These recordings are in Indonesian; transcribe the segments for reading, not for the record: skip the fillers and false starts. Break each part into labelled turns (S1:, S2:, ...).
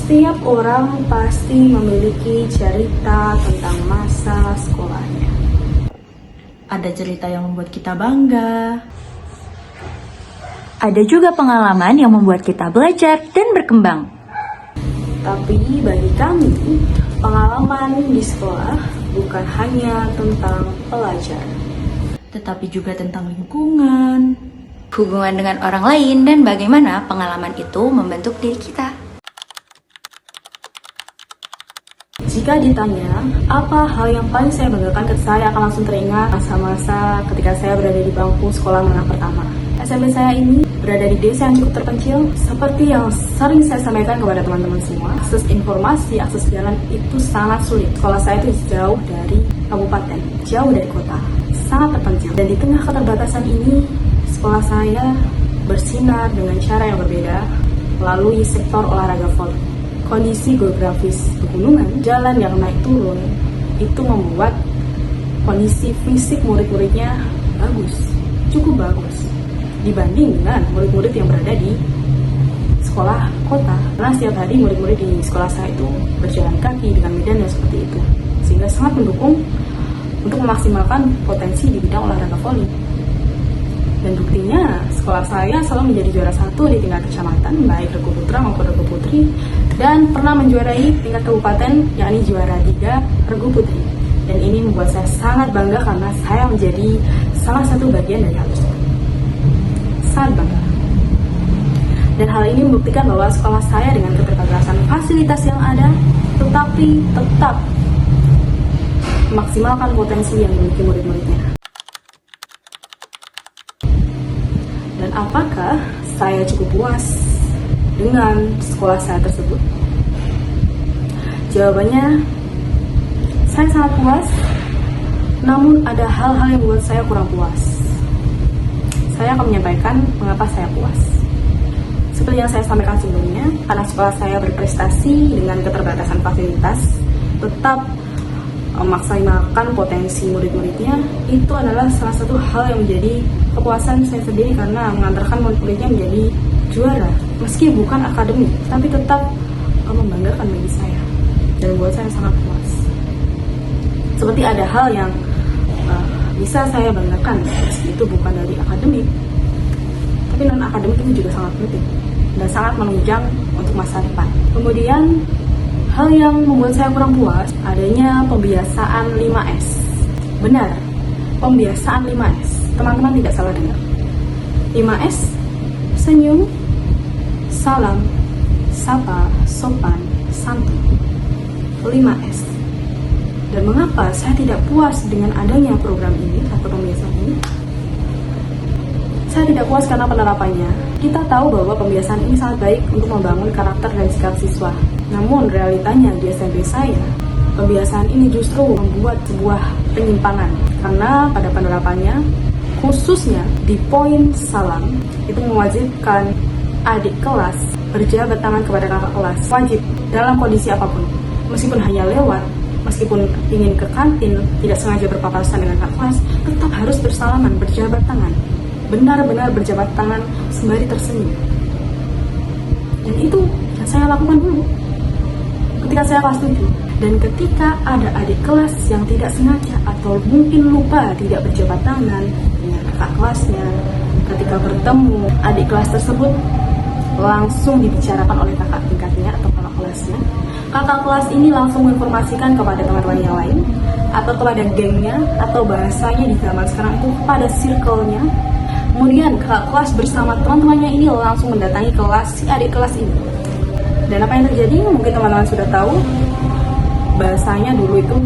S1: Setiap orang pasti memiliki cerita tentang masa sekolahnya.
S2: Ada cerita yang membuat kita bangga.
S3: Ada juga pengalaman yang membuat kita belajar dan berkembang.
S1: Tapi bagi kami, pengalaman di sekolah bukan hanya tentang pelajar,
S2: Tetapi juga tentang lingkungan.
S3: Hubungan dengan orang lain dan bagaimana pengalaman itu membentuk diri kita.
S1: Jika ditanya, apa hal yang paling saya banggakan, saya akan langsung teringat masa-masa ketika saya berada di bangku sekolah menengah pertama. SMP saya ini berada di desa yang cukup terpencil, seperti yang sering saya sampaikan kepada teman-teman semua. Akses informasi, akses jalan itu sangat sulit. Sekolah saya itu jauh dari kabupaten, jauh dari kota, sangat terpencil. Dan di tengah keterbatasan ini, sekolah saya bersinar dengan cara yang berbeda melalui sektor olahraga voli. Kondisi geografis pegunungan, jalan yang naik turun, itu membuat kondisi fisik murid-muridnya bagus, cukup bagus, dibanding dengan murid-murid yang berada di sekolah kota. Karena setiap hari murid-murid di sekolah saya itu berjalan kaki dengan medan yang seperti itu, sehingga sangat mendukung untuk memaksimalkan potensi di bidang olahraga voli. Dan buktinya, sekolah saya selalu menjadi juara 1 di tingkat kecamatan, baik regu putra maupun regu putri, dan pernah menjuarai tingkat kabupaten, yakni juara 3 regu putri. Dan ini membuat saya sangat bangga karena saya menjadi salah satu bagian dari hal tersebut. Sangat bangga. Dan hal ini membuktikan bahwa sekolah saya dengan keterbatasan fasilitas yang ada, tetapi tetap memaksimalkan potensi yang dimiliki murid-muridnya. Dan apakah saya cukup puas dengan sekolah saya tersebut? Jawabannya, saya sangat puas, namun ada hal-hal yang membuat saya kurang puas. Saya akan menyampaikan mengapa saya puas. Seperti yang saya sampaikan sebelumnya, karena sekolah saya berprestasi dengan keterbatasan fasilitas, tetap memaksimalkan potensi murid-muridnya, itu adalah salah satu hal yang menjadi kepuasan saya sendiri karena mengantarkan murid-muridnya menjadi juara. Meski bukan akademik, tapi tetap membanggakan bagi saya dan membuat saya sangat puas. Seperti ada hal yang bisa saya banggakan, meski itu bukan dari akademik, tapi non-akademik itu juga sangat penting dan sangat menunjang untuk masa depan. Kemudian, hal yang membuat saya kurang puas adanya pembiasaan 5S. Benar, pembiasaan 5S. Teman-teman tidak salah dengar. 5S, senyum, salam, sapa, sopan, santun. 5S. Dan mengapa saya tidak puas dengan adanya program ini atau pembiasaan ini? Saya tidak puas karena penerapannya. Kita tahu bahwa pembiasaan ini sangat baik untuk membangun karakter dan sikap siswa. Namun realitanya di SMP saya, pembiasaan ini justru membuat sebuah penyimpangan. Karena pada penerapannya, khususnya di poin salam, itu mewajibkan adik kelas berjabat tangan kepada kakak kelas. Wajib dalam kondisi apapun. Meskipun hanya lewat, meskipun ingin ke kantin, tidak sengaja berpapasan dengan kakak kelas, tetap harus bersalaman, berjabat tangan. Benar-benar berjabat tangan sembari tersenyum. Dan itu yang saya lakukan dulu ketika saya kelas 7. Dan ketika ada adik kelas yang tidak sengaja atau mungkin lupa tidak berjabat tangan dengan kakak kelasnya, ketika bertemu adik kelas tersebut langsung dibicarakan oleh kakak tingkatnya atau kakak kelasnya. Kakak kelas ini langsung menginformasikan kepada teman-teman yang lain atau kepada gengnya, atau bahasanya di zaman sekarang itu pada circle-nya. Kemudian kakak kelas bersama teman-temannya ini langsung mendatangi kelas si adik kelas ini. Dan apa yang terjadi? Mungkin teman-teman sudah tahu, bahasanya dulu itu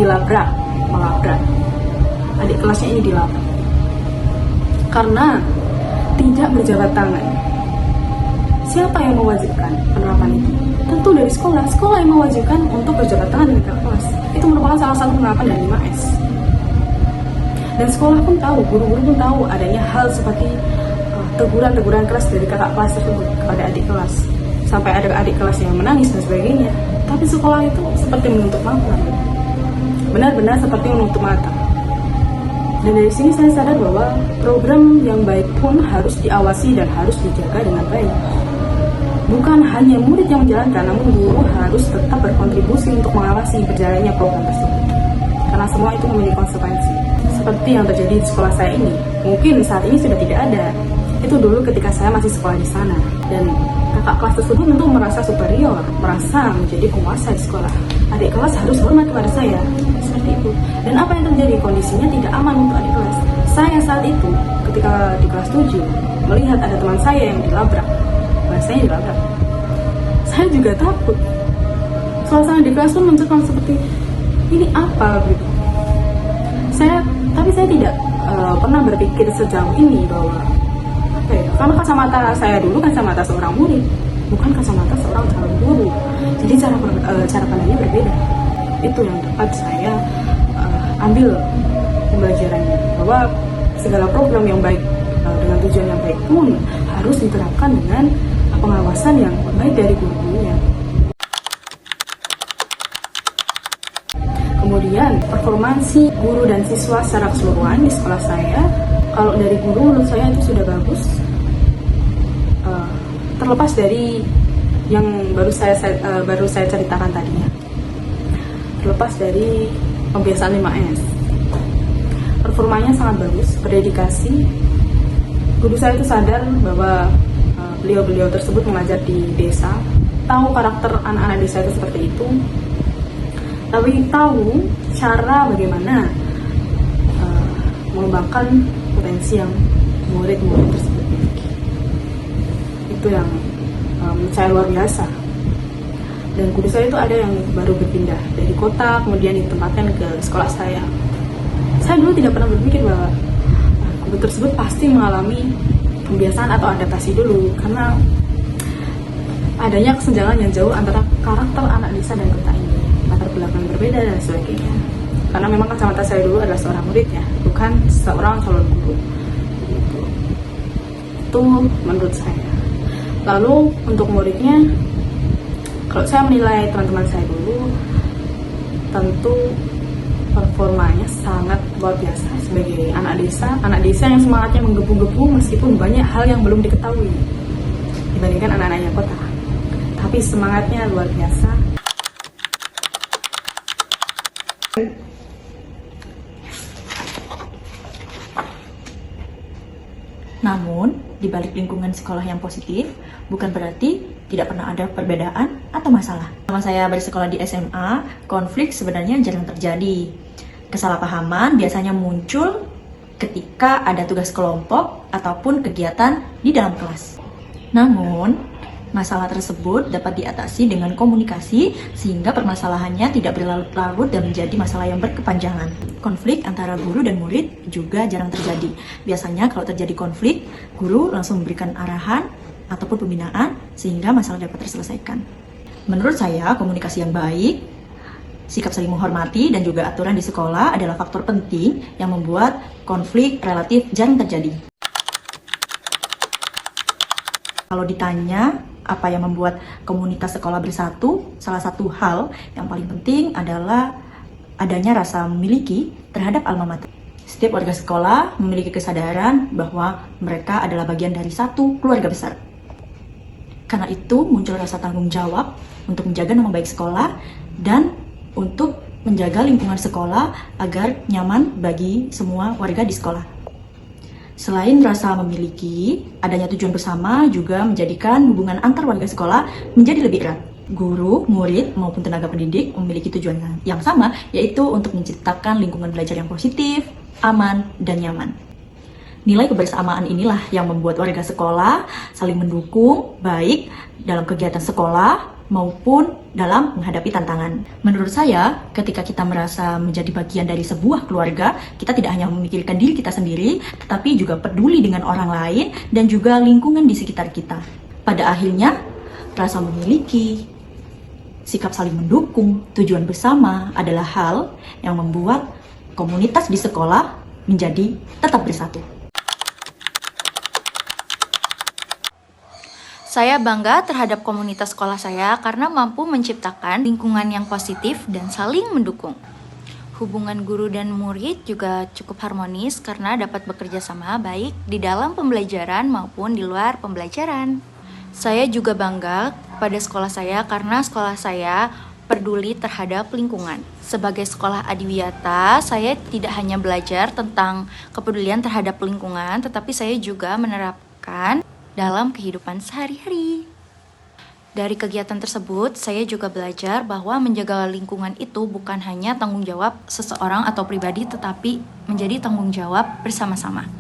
S1: dilabrak, melabrak. Adik kelasnya ini dilabrak karena tidak berjabat tangan. Siapa yang mewajibkan penerapan itu? Tentu dari sekolah. Sekolah yang mewajibkan untuk berjabat tangan dengan kakak kelas. Itu merupakan salah satu penerapan dari 5S. Dan sekolah pun tahu, guru-guru pun tahu adanya hal seperti teguran-teguran keras dari kakak kelas tersebut kepada adik kelas. Sampai ada adik kelas yang menangis dan sebagainya. Tapi sekolah itu seperti menutup mata. Benar-benar seperti menutup mata. Dan dari sini saya sadar bahwa program yang baik pun harus diawasi dan harus dijaga dengan baik. Bukan hanya murid yang menjalankan, namun guru harus tetap berkontribusi untuk mengawasi berjalannya program tersebut. Karena semua itu memiliki konsekuensi. Seperti yang terjadi di sekolah saya ini, mungkin saat ini sudah tidak ada. Itu dulu ketika saya masih sekolah di sana. Dan kakak kelas tersebut tentu merasa superior, merasa menjadi penguasa di sekolah. Adik kelas harus hormat kepada saya, seperti itu. Dan apa yang terjadi? Kondisinya tidak aman untuk adik kelas. Saya saat itu, ketika di kelas 7, melihat ada teman saya yang dilabrak. Saya dilabrak. Saya juga takut. Suasana di kelas pun mencekam seperti ini apa gitu. Tapi saya tidak pernah berpikir sejauh ini bahwa apa ya? Karena kacamata saya dulu kacamata seorang murid, bukan kacamata seorang calon guru. Jadi cara pandangnya berbeda. Itu yang dapat saya ambil pembelajarannya, bahwa segala program yang baik dengan tujuan yang baik pun harus diterapkan dengan pengawasan yang baik dari guru-gurunya. Kemudian performansi guru dan siswa secara keseluruhan di sekolah saya, kalau dari guru menurut saya itu sudah bagus. Terlepas dari yang baru saya ceritakan tadinya, terlepas dari pembiasaan 5S, performanya sangat bagus, berdedikasi. Guru saya itu sadar bahwa beliau-beliau tersebut mengajar di desa, tahu karakter anak-anak desa itu seperti itu, tapi tahu cara bagaimana mengembangkan potensi yang murid-murid tersebut miliki. Itu yang menurut saya luar biasa. Dan guru saya itu ada yang baru berpindah dari kota, kemudian ditempatkan ke sekolah saya. Saya dulu tidak pernah berpikir bahwa guru tersebut pasti mengalami pembiasaan atau adaptasi dulu, karena adanya kesenjangan yang jauh antara karakter anak desa dan kota ini, latar belakang berbeda dan sebagainya. Karena memang kacamata saya dulu adalah seorang murid ya, bukan seorang calon guru. Itu menurut saya. Lalu untuk muridnya, kalau saya menilai teman-teman saya dulu, tentu performanya sangat luar biasa sebagai anak desa yang semangatnya menggebu-gebu meskipun banyak hal yang belum diketahui dibandingkan anak-anaknya kota. Tapi semangatnya luar biasa.
S2: Namun, di balik lingkungan sekolah yang positif, bukan berarti tidak pernah ada perbedaan atau masalah. Selama saya bersekolah di SMA, konflik sebenarnya jarang terjadi. Kesalahpahaman biasanya muncul ketika ada tugas kelompok ataupun kegiatan di dalam kelas. Namun, masalah tersebut dapat diatasi dengan komunikasi sehingga permasalahannya tidak berlarut-larut dan menjadi masalah yang berkepanjangan. Konflik antara guru dan murid juga jarang terjadi. Biasanya kalau terjadi konflik, guru langsung memberikan arahan ataupun pembinaan sehingga masalah dapat terselesaikan. Menurut saya, komunikasi yang baik, sikap saling menghormati, dan juga aturan di sekolah adalah faktor penting yang membuat konflik relatif jarang terjadi. Kalau ditanya apa yang membuat komunitas sekolah bersatu, salah satu hal yang paling penting adalah adanya rasa memiliki terhadap alma mater. Setiap warga sekolah memiliki kesadaran bahwa mereka adalah bagian dari satu keluarga besar. Karena itu muncul rasa tanggung jawab untuk menjaga nama baik sekolah dan untuk menjaga lingkungan sekolah agar nyaman bagi semua warga di sekolah. Selain rasa memiliki, adanya tujuan bersama juga menjadikan hubungan antar warga sekolah menjadi lebih erat. Guru, murid, maupun tenaga pendidik memiliki tujuan yang sama, yaitu untuk menciptakan lingkungan belajar yang positif, aman, dan nyaman. Nilai kebersamaan inilah yang membuat warga sekolah saling mendukung, baik dalam kegiatan sekolah maupun dalam menghadapi tantangan. Menurut saya, ketika kita merasa menjadi bagian dari sebuah keluarga, kita tidak hanya memikirkan diri kita sendiri, tetapi juga peduli dengan orang lain dan juga lingkungan di sekitar kita. Pada akhirnya, rasa memiliki, sikap saling mendukung, tujuan bersama adalah hal yang membuat komunitas di sekolah menjadi tetap bersatu.
S3: Saya bangga terhadap komunitas sekolah saya karena mampu menciptakan lingkungan yang positif dan saling mendukung. Hubungan guru dan murid juga cukup harmonis karena dapat bekerja sama baik di dalam pembelajaran maupun di luar pembelajaran. Saya juga bangga pada sekolah saya karena sekolah saya peduli terhadap lingkungan. Sebagai sekolah adiwiyata, saya tidak hanya belajar tentang kepedulian terhadap lingkungan, tetapi saya juga menerapkan dalam kehidupan sehari-hari. Dari kegiatan tersebut, saya juga belajar bahwa menjaga lingkungan itu bukan hanya tanggung jawab seseorang atau pribadi, tetapi menjadi tanggung jawab bersama-sama.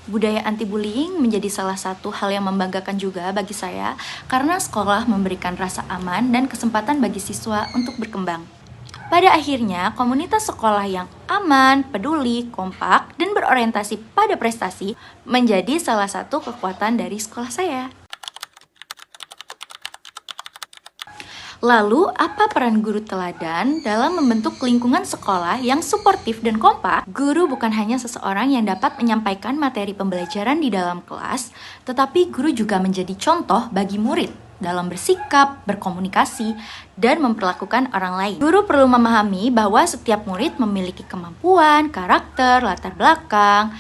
S3: Budaya anti-bullying menjadi salah satu hal yang membanggakan juga bagi saya karena sekolah memberikan rasa aman dan kesempatan bagi siswa untuk berkembang. Pada akhirnya, komunitas sekolah yang aman, peduli, kompak, dan berorientasi pada prestasi menjadi salah satu kekuatan dari sekolah saya. Lalu, apa peran guru teladan dalam membentuk lingkungan sekolah yang suportif dan kompak? Guru bukan hanya seseorang yang dapat menyampaikan materi pembelajaran di dalam kelas, tetapi guru juga menjadi contoh bagi murid dalam bersikap, berkomunikasi, dan memperlakukan orang lain. Guru perlu memahami bahwa setiap murid memiliki kemampuan, karakter, latar belakang,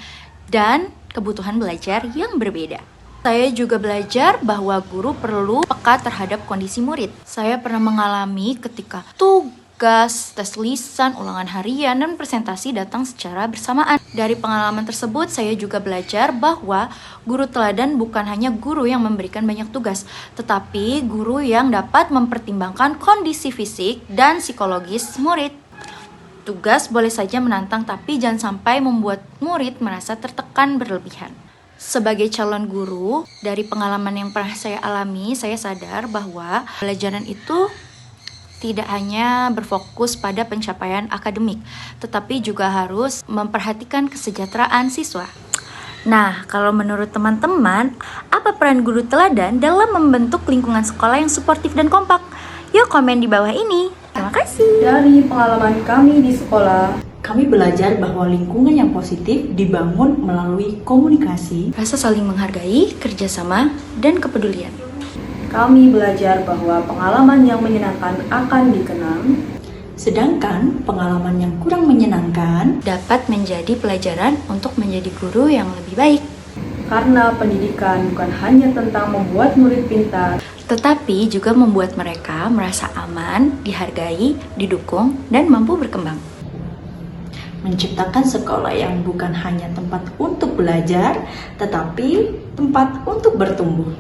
S3: dan kebutuhan belajar yang berbeda. Saya juga belajar bahwa guru perlu peka terhadap kondisi murid. Saya pernah mengalami ketika tugas, tes lisan, ulangan harian, dan presentasi datang secara bersamaan. Dari pengalaman tersebut, saya juga belajar bahwa guru teladan bukan hanya guru yang memberikan banyak tugas, tetapi guru yang dapat mempertimbangkan kondisi fisik dan psikologis murid. Tugas boleh saja menantang, tapi jangan sampai membuat murid merasa tertekan berlebihan. Sebagai calon guru, dari pengalaman yang pernah saya alami, saya sadar bahwa pelajaran itu tidak hanya berfokus pada pencapaian akademik, tetapi juga harus memperhatikan kesejahteraan siswa. Nah, kalau menurut teman-teman, apa peran guru teladan dalam membentuk lingkungan sekolah yang suportif dan kompak? Yuk komen di bawah ini. Terima kasih.
S1: Dari pengalaman kami di sekolah,
S2: Kami belajar bahwa lingkungan yang positif dibangun melalui komunikasi,
S3: Rasa saling menghargai, kerjasama, dan kepedulian.
S1: kami belajar bahwa pengalaman yang menyenangkan akan dikenang,
S2: sedangkan pengalaman yang kurang menyenangkan
S3: Dapat menjadi pelajaran untuk menjadi guru yang lebih baik.
S1: karena pendidikan bukan hanya tentang membuat murid pintar,
S3: Tetapi juga membuat mereka merasa aman, dihargai, didukung, dan mampu berkembang.
S2: menciptakan sekolah yang bukan hanya tempat untuk belajar, tetapi tempat untuk bertumbuh.